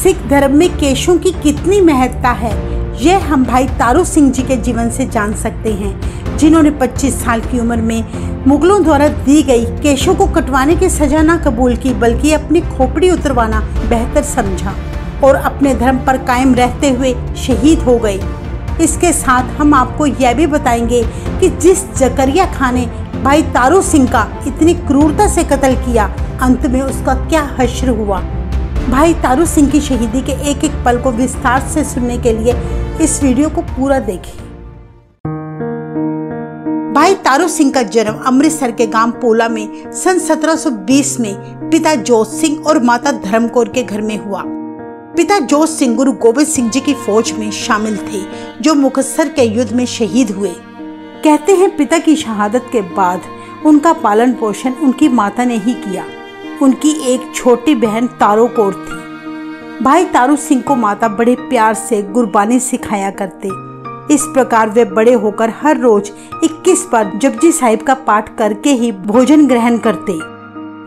सिख धर्म में केशों की कितनी महत्ता है, यह हम भाई तारू सिंह जी के जीवन से जान सकते हैं, जिन्होंने 25 साल की उम्र में मुगलों द्वारा दी गई केशों को कटवाने की सजा न कबूल की, बल्कि अपनी खोपड़ी उतरवाना बेहतर समझा और अपने धर्म पर कायम रहते हुए शहीद हो गए। इसके साथ हम आपको यह भी बताएंगे कि जिस जकरिया खान ने भाई तारू सिंह का इतनी क्रूरता से कत्ल किया, अंत में उसका क्या हश्र हुआ। भाई तारू सिंह की शहीदी के एक एक पल को विस्तार से सुनने के लिए इस वीडियो को पूरा देखें। भाई तारू सिंह का जन्म अमृतसर के गांव पोला में सन 1720 में पिता जोत सिंह और माता धर्मकौर के घर में हुआ। पिता जोत सिंह गुरु गोबिंद सिंह जी की फौज में शामिल थे, जो मुकत्सर के युद्ध में शहीद हुए। कहते हैं पिता की शहादत के बाद उनका पालन पोषण उनकी माता ने ही किया। उनकी एक छोटी बहन तारो कौर थी। भाई तारू सिंह को माता बड़े प्यार से गुरबानी सिखाया करते। इस प्रकार वे बड़े होकर हर रोज 21 बार जपजी साहिब का पाठ करके ही भोजन ग्रहण करते।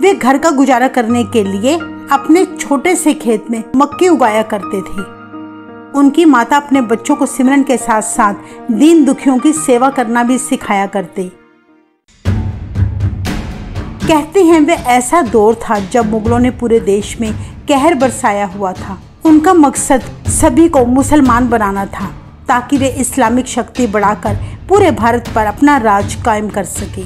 वे घर का गुजारा करने के लिए अपने छोटे से खेत में मक्के उगाया करते थे। उनकी माता अपने बच्चों को सिमरन के साथ साथ दीन दुखियों की सेवा करना भी सिखाया करते। कहते हैं वे ऐसा दौर था जब मुगलों ने पूरे देश में कहर बरसाया हुआ था। उनका मकसद सभी को मुसलमान बनाना था, ताकि वे इस्लामिक शक्ति बढ़ाकर पूरे भारत पर अपना राज कायम कर सके।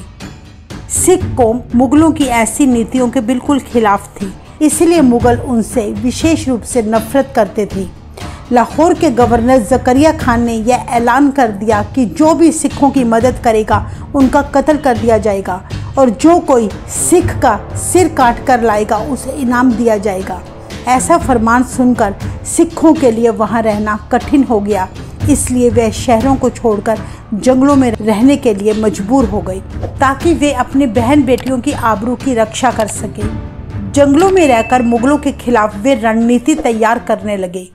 सिख कौम मुगलों की ऐसी नीतियों के बिल्कुल खिलाफ थी, इसलिए मुगल उनसे विशेष रूप से नफरत करते थे। लाहौर के गवर्नर जकरिया खान ने यह ऐलान कर दिया कि जो भी सिखों की मदद करेगा उनका कत्ल कर दिया जाएगा, और जो कोई सिख का सिर काट कर लाएगा उसे इनाम दिया जाएगा। ऐसा फरमान सुनकर सिखों के लिए वहां रहना कठिन हो गया, इसलिए वे शहरों को छोड़कर जंगलों में रहने के लिए मजबूर हो गए, ताकि वे अपनी बहन बेटियों की आबरू की रक्षा कर सके। जंगलों में रहकर मुगलों के खिलाफ वे रणनीति तैयार करने लगे।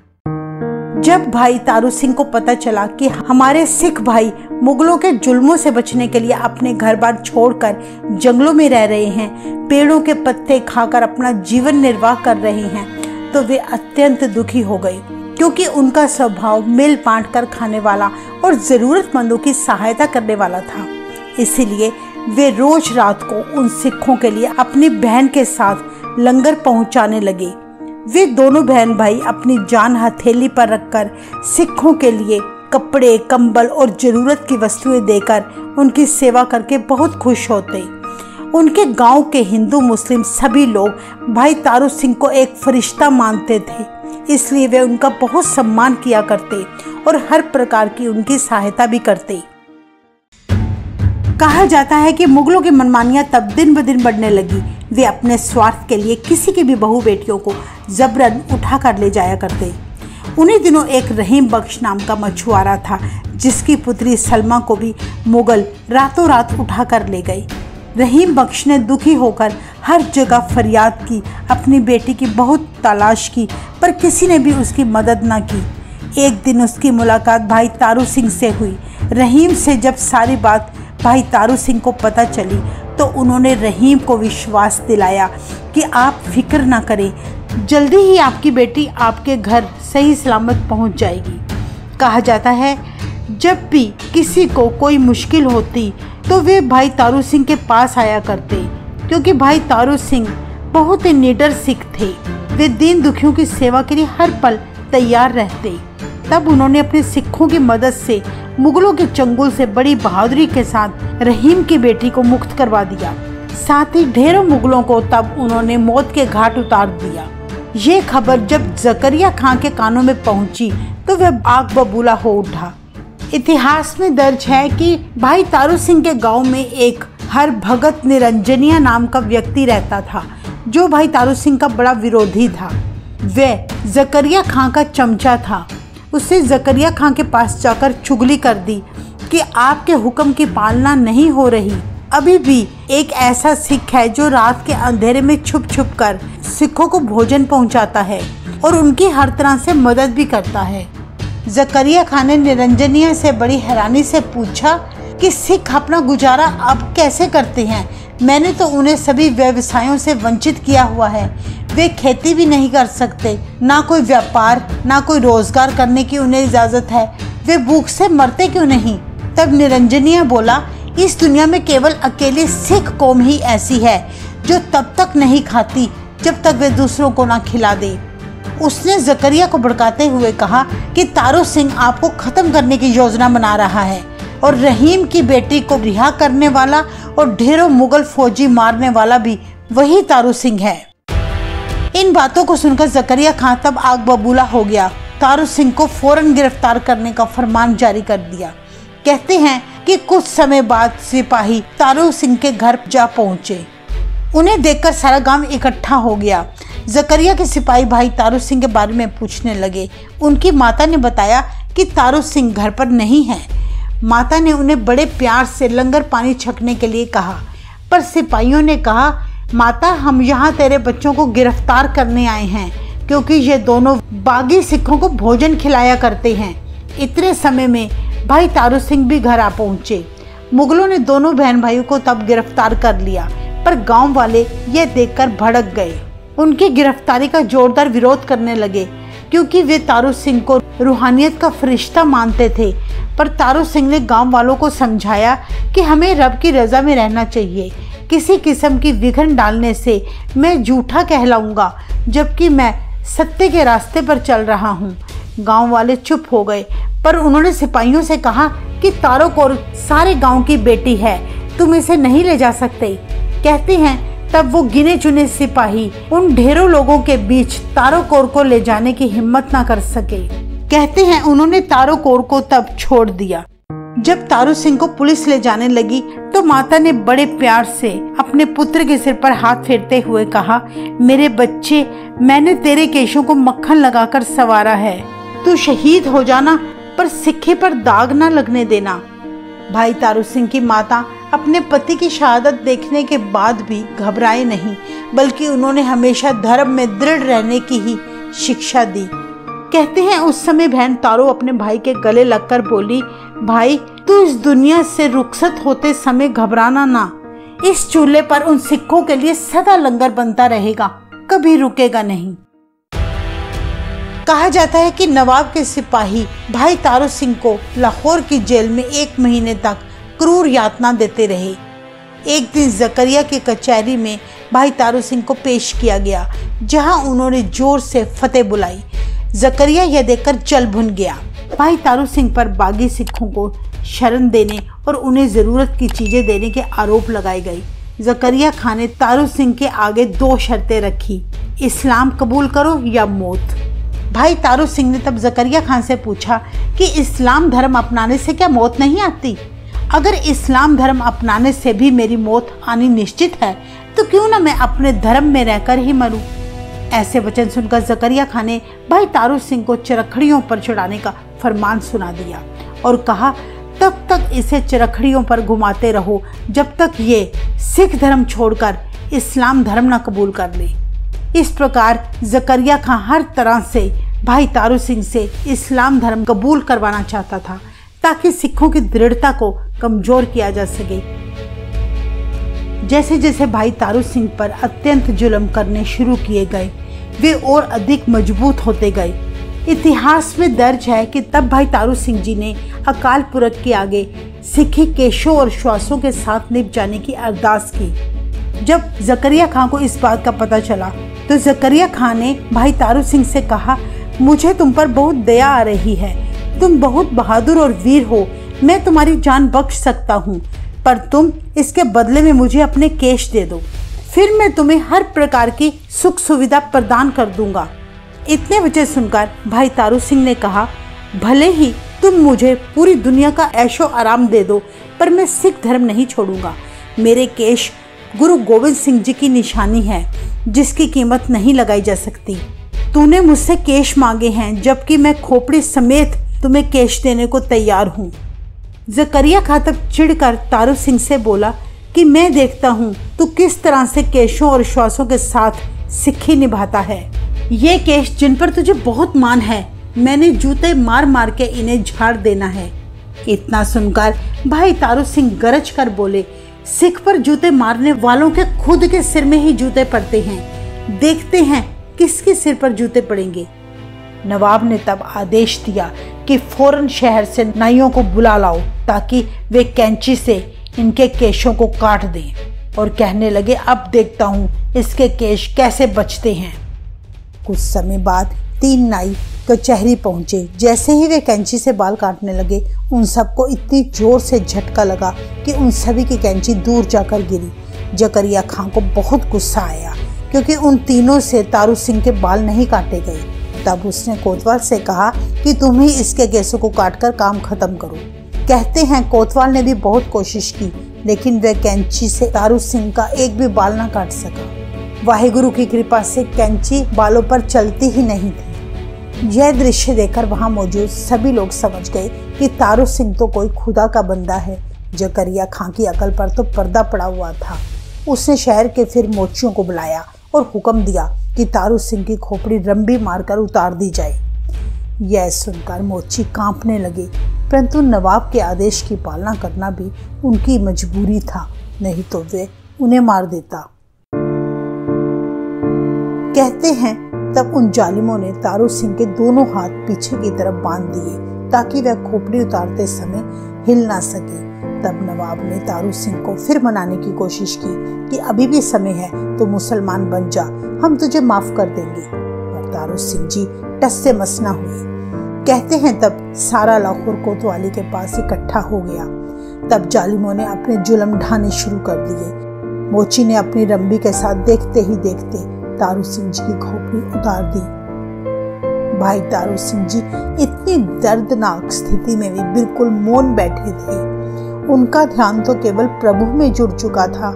जब भाई तारू सिंह को पता चला कि हमारे सिख भाई मुगलों के जुल्मों से बचने के लिए अपने घर बार छोड़कर जंगलों में रह रहे हैं, पेड़ों के पत्ते खाकर अपना जीवन निर्वाह कर रहे हैं, तो वे अत्यंत दुखी हो गए, क्योंकि उनका स्वभाव मिल बांट कर खाने वाला और जरूरतमंदों की सहायता करने वाला था। इसीलिए वे रोज रात को उन सिखों के लिए अपनी बहन के साथ लंगर पहुंचाने लगे। वे दोनों बहन भाई अपनी जान हथेली पर रखकर सिखों के लिए कपड़े, कंबल और जरूरत की वस्तुएं देकर उनकी सेवा करके बहुत खुश होते। उनके गांव के हिंदू मुस्लिम सभी लोग भाई तारू सिंह को एक फरिश्ता मानते थे, इसलिए वे उनका बहुत सम्मान किया करते और हर प्रकार की उनकी सहायता भी करते। कहा जाता है कि मुगलों की मनमानियां तब दिन ब दिन बढ़ने लगी। वे अपने स्वार्थ के लिए किसी की भी बहू बेटियों को जबरन उठा कर ले जाया करते। उन्हीं दिनों एक रहीम बख्श नाम का मछुआरा था, जिसकी पुत्री सलमा को भी मुगल रातों रात उठा कर ले गए। रहीम बख्श ने दुखी होकर हर जगह फरियाद की, अपनी बेटी की बहुत तलाश की, पर किसी ने भी उसकी मदद न की। एक दिन उसकी मुलाकात भाई तारू सिंह से हुई। रहीम से जब सारी बात भाई तारू सिंह को पता चली, तो उन्होंने रहीम को विश्वास दिलाया कि आप फिक्र ना करें, जल्दी ही आपकी बेटी आपके घर सही सलामत पहुंच जाएगी। कहा जाता है जब भी किसी को कोई मुश्किल होती तो वे भाई तारू सिंह के पास आया करते, क्योंकि भाई तारू सिंह बहुत ही निडर सिख थे। वे दीन दुखियों की सेवा के लिए हर पल तैयार रहते। तब उन्होंने अपने सिखों की मदद से मुगलों के चंगुल से बड़ी बहादुरी के साथ रहीम की बेटी को मुक्त करवा दिया। साथ ही ढेरों मुगलों को तब उन्होंने मौत के घाट उतार दिया। ये खबर जब जकरिया खान के कानों में पहुंची तो वह आग बबूला हो उठा। इतिहास में दर्ज है कि भाई तारू सिंह के गांव में एक हर भगत निरंजनिया नाम का व्यक्ति रहता था, जो भाई तारू सिंह का बड़ा विरोधी था। वह जकरिया खान का चमचा था। उसने जकरिया खान के पास जाकर चुगली कर दी कि आपके हुक्म की पालना नहीं हो रही। अभी भी एक ऐसा सिख है जो रात के अंधेरे में छुप छुप कर सिखों को भोजन पहुंचाता है और उनकी हर तरह से मदद भी करता है। जकरिया खान ने निरंजनिया से बड़ी हैरानी से पूछा कि सिख अपना गुजारा अब कैसे करते हैं? मैंने तो उन्हें सभी व्यवसायों से वंचित किया हुआ है। वे खेती भी नहीं कर सकते, ना कोई व्यापार, ना कोई रोजगार करने की उन्हें इजाजत है। वे भूख से मरते क्यों नहीं? तब निरंजनिया बोला, इस दुनिया में केवल अकेली सिख कौम ही ऐसी है जो तब तक नहीं खाती जब तक वे दूसरों को ना खिला दे। उसने जकरिया को भड़काते हुए कहा कि तारू सिंह आपको खत्म करने की योजना बना रहा है और रहीम की बेटी को रिहा करने वाला और ढेरों मुगल फौजी मारने वाला भी वही तारू सिंह है। इन बातों को सुनकर जकरिया खां तब आग बबूला हो गया। तारू सिंह को फौरन गिरफ्तार करने का फरमान जारी कर दिया। कहते हैं कि कुछ समय बाद सिपाही तारू सिंह के घर जा पहुंचे। उन्हें देखकर सारा गांव इकट्ठा हो गया। जकरिया के सिपाही भाई तारू सिंह के बारे में पूछने लगे। उनकी माता ने बताया कि तारू सिंह घर पर नहीं है। माता ने उन्हें बड़े प्यार से लंगर पानी छकने के लिए कहा, पर सिपाहियों ने कहा, माता हम यहाँ तेरे बच्चों को गिरफ्तार करने आए हैं क्योंकि ये दोनों बागी सिखों को भोजन खिलाया करते हैं। इतने समय में भाई तारू सिंह भी घर आ पहुंचे। मुगलों ने दोनों बहन भाइयों को तब गिरफ्तार कर लिया, पर गांव वाले यह देखकर भड़क गए। उनकी गिरफ्तारी का जोरदार विरोध करने लगे क्योंकि वे तारू सिंह को रूहानियत का फरिश्ता मानते थे। पर तारू सिंह ने गांव वालों को समझाया कि हमें रब की रजा में रहना चाहिए। किसी किस्म की विघन डालने से मैं झूठा कहलाऊंगा, जबकि मैं सत्य के रास्ते पर चल रहा हूँ। गांव वाले चुप हो गए, पर उन्होंने सिपाहियों से कहा कि तारो कौर सारे गांव की बेटी है, तुम इसे नहीं ले जा सकते। कहते हैं तब वो गिने चुने सिपाही उन ढेरों लोगों के बीच तारो कौर को ले जाने की हिम्मत ना कर सके। कहते हैं उन्होंने तारो कौर को तब छोड़ दिया। जब तारू सिंह को पुलिस ले जाने लगी तो माता ने बड़े प्यार से अपने पुत्र के सिर पर हाथ फेरते हुए कहा, मेरे बच्चे, मैंने तेरे केशों को मक्खन लगाकर संवारा है। तू शहीद हो जाना, पर सिक्के पर दाग ना लगने देना। भाई तारू सिंह की माता अपने पति की शहादत देखने के बाद भी घबराए नहीं, बल्कि उन्होंने हमेशा धर्म में दृढ़ रहने की ही शिक्षा दी। कहते हैं उस समय बहन तारो अपने भाई के गले लगकर बोली, भाई तू इस दुनिया से रुखसत होते समय घबराना ना। इस चूल्हे पर उन सिखों के लिए सदा लंगर बनता रहेगा, कभी रुकेगा नहीं। कहा जाता है कि नवाब के सिपाही भाई तारू सिंह को लाहौर की जेल में 1 महीने तक क्रूर यातना देते रहे। एक दिन जकरिया की कचहरी में भाई तारू सिंह को पेश किया गया, जहां उन्होंने जोर से फतेह बुलाई। जकरिया यह देखकर जल भुन गया। भाई तारू सिंह पर बागी सिखों को शरण देने और उन्हें जरूरत की चीजें देने के आरोप लगाए गए। जकरिया खान ने तारू सिंह के आगे 2 शर्तें रखी, इस्लाम कबूल करो या मौत। भाई तारू सिंह ने तब जकरिया खान से पूछा कि इस्लाम धर्म अपनाने से क्या मौत नहीं आती? अगर इस्लाम धर्म अपनाने से भी मेरी मौत आनी निश्चित है तो क्यों ना मैं अपने धर्म में रहकर ही मरूं। ऐसे वचन सुनकर जकरिया खान ने भाई तारू सिंह को चरखड़ियों पर चढ़ाने का फरमान सुना दिया और कहा, तब तक इसे चरखड़ियों पर घुमाते रहो जब तक ये सिख धर्म छोड़कर इस्लाम धर्म न कबूल कर ले। इस प्रकार जकरिया खान हर तरह से भाई तारू सिंह से इस्लाम धर्म कबूल करवाना चाहता था ताकि सिखों की दृढ़ता को कमजोर किया जा सके। जैसे जैसे भाई तारू सिंह पर अत्यंत जुल्म करने शुरू किए गए, वे और अधिक मजबूत होते गए। इतिहास में दर्ज है कि तब भाई तारू सिंह जी ने अकाल पुरख के आगे सिखी केशों और श्वासों के साथ निभ जाने की अरदास की। जब जकरिया खान को इस बात का पता चला तो जकरिया खान ने भाई तारू सिंह से कहा, मुझे तुम पर बहुत दया आ रही है, तुम बहुत बहादुर और वीर हो, मैं तुम्हारी जान बख्श सकता हूँ, पर तुम इसके बदले में मुझे अपने केश दे दो, फिर मैं तुम्हें हर प्रकार की सुख सुविधा प्रदान कर दूंगा। इतने वचन सुनकर भाई तारू सिंह ने कहा, भले ही तुम मुझे पूरी दुनिया का ऐशो आराम दे दो, पर मैं सिख धर्म नहीं छोड़ूंगा। मेरे केश गुरु गोविंद सिंह जी की निशानी है, जिसकी कीमत नहीं लगाई जा सकती। तूने मुझसे केश मांगे हैं, जबकि मैं खोपड़ी समेत तुम्हें केश देने को तैयार हूँ। जकरिया खान तब चिढ़कर तारू सिंह से बोला कि मैं देखता हूँ तू किस तरह से केशों और श्वासों के साथ सिक्खी निभाता है। ये केश जिन पर तुझे बहुत मान है, मैंने जूते मार मार के इन्हें झाड़ देना है। इतना सुनकर भाई तारू सिंह गरज कर बोले, सिख पर जूते मारने वालों के खुद के सिर में ही जूते पड़ते हैं। देखते हैं किसके सिर पर जूते पड़ेंगे। नवाब ने तब आदेश दिया कि फौरन शहर से नाइयों को बुला लाओ ताकि वे कैंची से इनके केशों को काट दें, और कहने लगे अब देखता हूँ इसके केश कैसे बचते हैं। कुछ समय बाद 3 नाई कचहरी पहुंचे। जैसे ही वे कैंची से बाल काटने लगे, उन सबको इतनी जोर से झटका लगा कि उन सभी की कैंची दूर जाकर गिरी। जकरिया खां को बहुत गुस्सा आया क्योंकि उन तीनों से तारू सिंह के बाल नहीं काटे गए। तब उसने कोतवाल से कहा कि तुम ही इसके केसों को काटकर काम खत्म करो। कहते हैं कोतवाल ने भी बहुत कोशिश की, लेकिन वह कैंची से तारू सिंह का एक भी बाल ना काट सका। वाहिगुरु की कृपा से कैंची बालों पर चलती ही नहीं थी। यह दृश्य देखकर वहां मौजूद सभी लोग समझ गए कि तारू सिंह तो कोई खुदा का बंदा है। जकरिया खां की अकल पर तो पर्दा पड़ा हुआ था। उसने शहर के फिर मोचियों को बुलाया और हुक्म दिया कि तारू सिंह की खोपड़ी रंबी मारकर उतार दी जाए। यह सुनकर मोची कांपने लगे, परंतु नवाब के आदेश की पालना करना भी उनकी मजबूरी था, नहीं तो वे उन्हें मार देता। कहते हैं तब उन जालिमों ने तारू सिंह के दोनों हाथ पीछे की तरफ बांध दिए ताकि वह खोपड़ी उतारते समय हिल ना सके। तब नवाब ने तारू सिंह को फिर मनाने की कोशिश की कि अभी भी समय है, तो मुसलमान बन जा, हम तुझे माफ कर देंगे। पर तारू सिंह जी टस से मस न हुए। कहते हैं तब सारा लाहौर कोतवाली के पास इकट्ठा हो गया। तब जालिमों ने अपने जुल्म ढाने शुरू कर दिए। मोची ने अपनी रंबी के साथ देखते ही देखते तारू सिंह जी की खोपड़ी उतार दी। भाई तारू सिंह जी इतनी दर्दनाक स्थिति में भी बिल्कुल मौन बैठे थे। उनका ध्यान तो केवल प्रभु में जुड़ चुका था।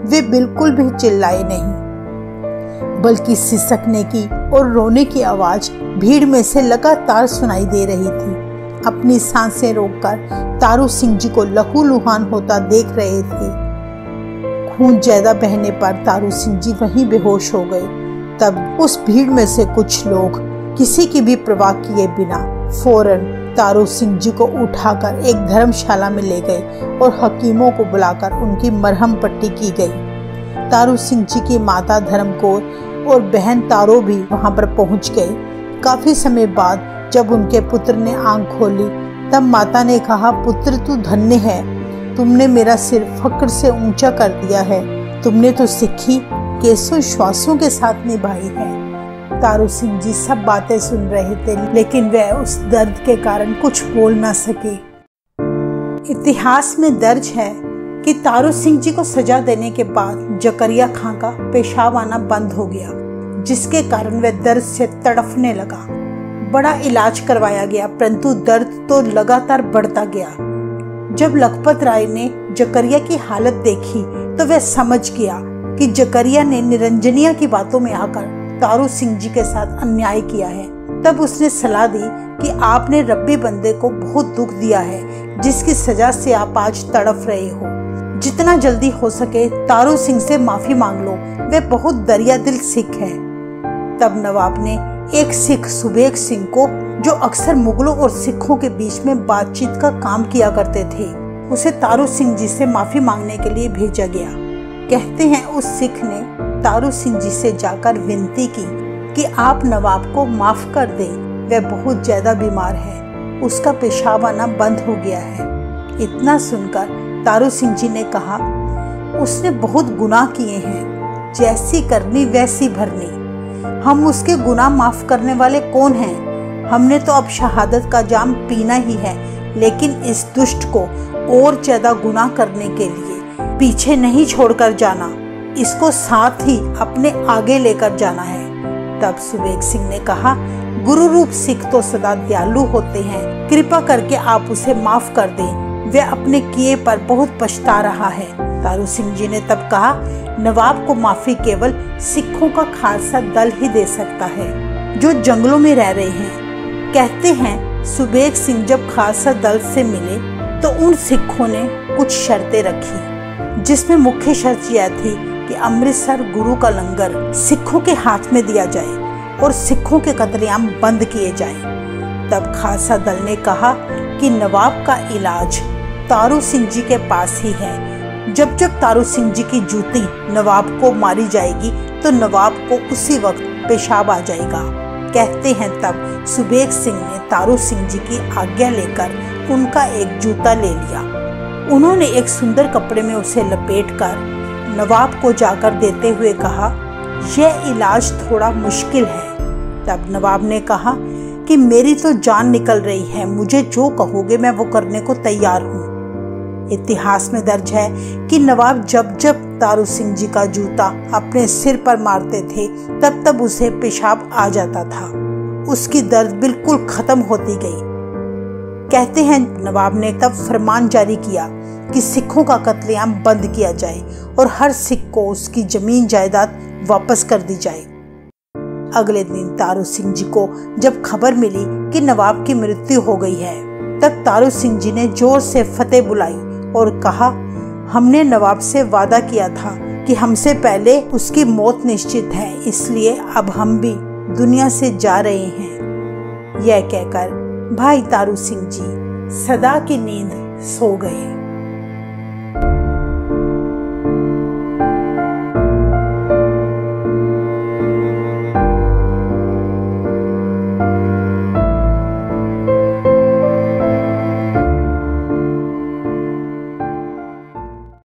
वे बिल्कुल भी चिल्लाए नहीं, बल्कि सिसकने की और रोने की आवाज भीड़ में से लगातार सुनाई दे रही थी। अपनी सांसें रोककर तारू सिंह जी को लहूलुहान होता देख रहे थे। खून ज्यादा बहने पर तारू सिंह जी वहीं बेहोश हो गए। तब उस भीड़ में से कुछ लोग किसी की भी परवाह किए बिना फौरन तारू सिंह जी को उठाकर एक धर्मशाला में ले गए और हकीमों को बुलाकर उनकी मरहम पट्टी की गई। तारू सिंह जी की माता धर्मकौर और बहन तारो भी वहां पर पहुंच गए। काफी समय बाद जब उनके पुत्र ने आंख खोली, तब माता ने कहा, पुत्र तू धन्य है, तुमने मेरा सिर फक्र से ऊंचा कर दिया है। तुमने तो सिक्खी केसों श्वासों के साथ निभाई है। तारू सिंह जी सब बातें सुन रहे थे, लेकिन वह उस दर्द के कारण कुछ बोल ना सके। इतिहास में दर्ज है कि तारू सिंह जी को सजा देने के बाद जकरिया खां का पेशाब आना बंद हो गया, जिसके कारण वह दर्द से तड़फने लगा। बड़ा इलाज करवाया गया, परंतु दर्द तो लगातार बढ़ता गया। जब लखपत राय ने जकरिया की हालत देखी तो वह समझ गया कि जकरिया ने निरंजनिया की बातों में आकर तारू सिंह जी के साथ अन्याय किया है। तब उसने सलाह दी कि आपने रब्बी बंदे को बहुत दुख दिया है, जिसकी सजा से आप आज तड़फ रहे हो। जितना जल्दी हो सके तारू सिंह से माफी मांग लो, वह बहुत दरिया दिल सिख है। तब नवाब ने एक सिख सुबेग सिंह को, जो अक्सर मुगलों और सिखों के बीच में बातचीत का काम किया करते थे, उसे तारू सिंह जी से माफी मांगने के लिए भेजा गया। कहते हैं उस सिख ने तारू सिंह जी से जाकर विनती की कि आप नवाब को माफ कर दें, वह बहुत ज्यादा बीमार है, उसका पेशाब आना बंद हो गया है। इतना सुनकर तारू सिंह जी ने कहा, उसने बहुत गुनाह किए हैं, जैसी करनी वैसी भरनी। हम उसके गुनाह माफ करने वाले कौन हैं? हमने तो अब शहादत का जाम पीना ही है, लेकिन इस दुष्ट को और ज्यादा गुनाह करने के लिए पीछे नहीं छोड़कर जाना, इसको साथ ही अपने आगे लेकर जाना है। तब सुबेग सिंह ने कहा, गुरु रूप सिख तो सदा दयालु होते हैं, कृपा करके आप उसे माफ कर दें, वह अपने किए पर बहुत पछता रहा है। तारू सिंह जी ने तब कहा, नवाब को माफी केवल सिखों का खालसा दल ही दे सकता है, जो जंगलों में रह रहे हैं। कहते हैं सुबेग सिंह जब खालसा दल से मिले तो उन सिखों ने कुछ शर्तें रखी, जिसमें मुख्य शर्त यह थी कि अमृतसर गुरु का लंगर सिखों के हाथ में दिया जाए और सिखों के कत्लेआम बंद किए जाएं। तब खालसा दल ने कहा कि नवाब का इलाज तारू सिंह जी के पास ही है, जब जब तारू सिंह जी की जूती नवाब को मारी जाएगी तो नवाब को उसी वक्त पेशाब आ जाएगा। कहते हैं तब सुबेग सिंह ने तारू सिंह जी की आज्ञा लेकर उनका एक जूता ले लिया। उन्होंने एक सुंदर कपड़े में उसे लपेटकर नवाब को जाकर देते हुए कहा, यह इलाज थोड़ा मुश्किल है। तब नवाब ने कहा कि मेरी तो जान निकल रही है, मुझे जो कहोगे मैं वो करने को तैयार हूँ। इतिहास में दर्ज है कि नवाब जब जब तारू सिंह जी का जूता अपने सिर पर मारते थे तब तब उसे पेशाब आ जाता था। उसकी दर्द बिल्कुल खत्म होती गई। कहते हैं नवाब ने तब फरमान जारी किया कि सिखों का कत्लेआम बंद किया जाए और हर सिख को उसकी जमीन जायदाद वापस कर दी जाए। अगले दिन तारू सिंह जी को जब खबर मिली कि नवाब की मृत्यु हो गई है तब तारू सिंह जी ने जोर से फतेह बुलाई और कहा, हमने नवाब से वादा किया था कि हमसे पहले उसकी मौत निश्चित है, इसलिए अब हम भी दुनिया से जा रहे हैं। यह कहकर भाई तारू सिंह जी सदा की नींद सो गए।